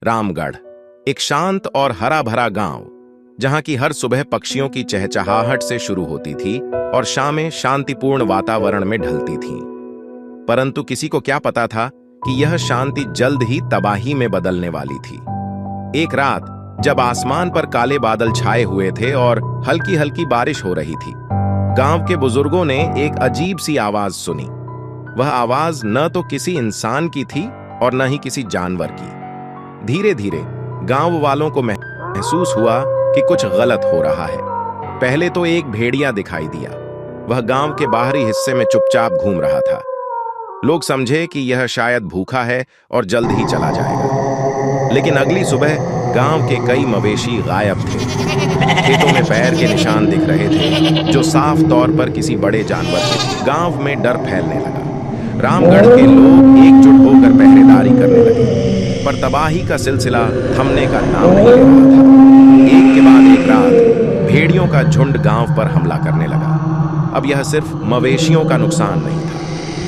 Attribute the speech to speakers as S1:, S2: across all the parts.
S1: रामगढ़ एक शांत और हरा भरा गांव, जहां की हर सुबह पक्षियों की चहचहाहट से शुरू होती थी और शामें शांतिपूर्ण वातावरण में ढलती थीं। परंतु किसी को क्या पता था कि यह शांति जल्द ही तबाही में बदलने वाली थी। एक रात जब आसमान पर काले बादल छाए हुए थे और हल्की हल्की बारिश हो रही थी, गांव के बुजुर्गों ने एक अजीब सी आवाज सुनी। वह आवाज न तो किसी इंसान की थी और न ही किसी जानवर की। धीरे धीरे गांव वालों को महसूस हुआ कि कुछ गलत हो रहा है। पहले तो एक भेड़िया दिखाई दिया। वह गांव के बाहरी हिस्से में चुपचाप घूम रहा था। लोग समझे कि यह शायद भूखा है और जल्द ही चला जाएगा। लेकिन अगली सुबह गांव के कई मवेशी गायब थे। खेतों में पैर के निशान दिख रहे थे, जो साफ तौर पर किसी बड़े जानवर के थे। गांव में डर फैलने लगा। रामगढ़ के लोग एकजुट होकर पहरेदारी करने लगे, पर तबाही का सिलसिला थमने का नाम नहीं ले रहा था। एक के बाद एक रात भेड़ियों का झुंड गांव पर हमला करने लगा। अब यह सिर्फ मवेशियों का नुकसान नहीं था।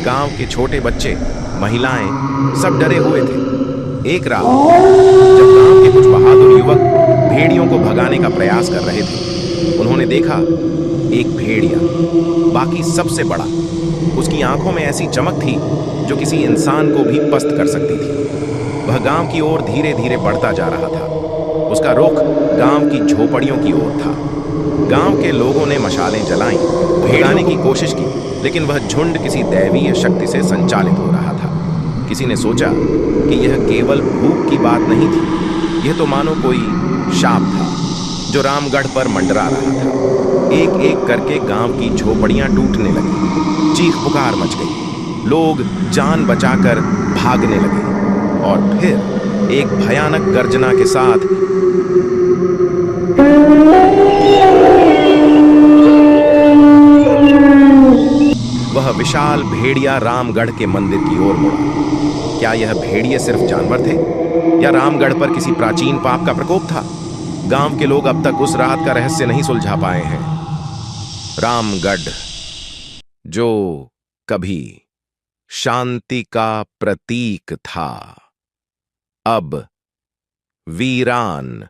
S1: गांव के छोटे बच्चे, महिलाएं सब डरे हुए थे। एक रात जब गांव के कुछ बहादुर युवक भेड़ियों को भगाने का प्रयास कर रहे थे, उन्होंने देखा एक भेड़िया, बाकी सबसे बड़ा। उसकी आंखों में ऐसी चमक थी जो किसी इंसान को भी पस्त कर सकती थी। वह गांव की ओर धीरे धीरे बढ़ता जा रहा था। उसका रुख गांव की झोपड़ियों की ओर था। गांव के लोगों ने मशालें जलाईं, भगाने की कोशिश की, लेकिन वह झुंड किसी दैवीय शक्ति से संचालित हो रहा था। किसी ने सोचा कि यह केवल भूख की बात नहीं थी, यह तो मानो कोई शाप था जो रामगढ़ पर मंडरा रहा था। एक एक करके गांव की झोपड़ियां टूटने लगी, चीख पुकार मच गई। लोग जान बचाकर भागने लगे और फिर एक भयानक गर्जना के साथ वह विशाल भेड़िया रामगढ़ के मंदिर की ओर मुड़ा। क्या यह भेड़िए सिर्फ जानवर थे या रामगढ़ पर किसी प्राचीन पाप का प्रकोप था? गांव के लोग अब तक उस रात का रहस्य नहीं सुलझा पाए हैं। रामगढ़, जो कभी शांति का प्रतीक था, अब वीरान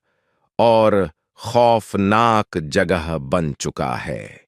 S1: और खौफनाक जगह बन चुका है।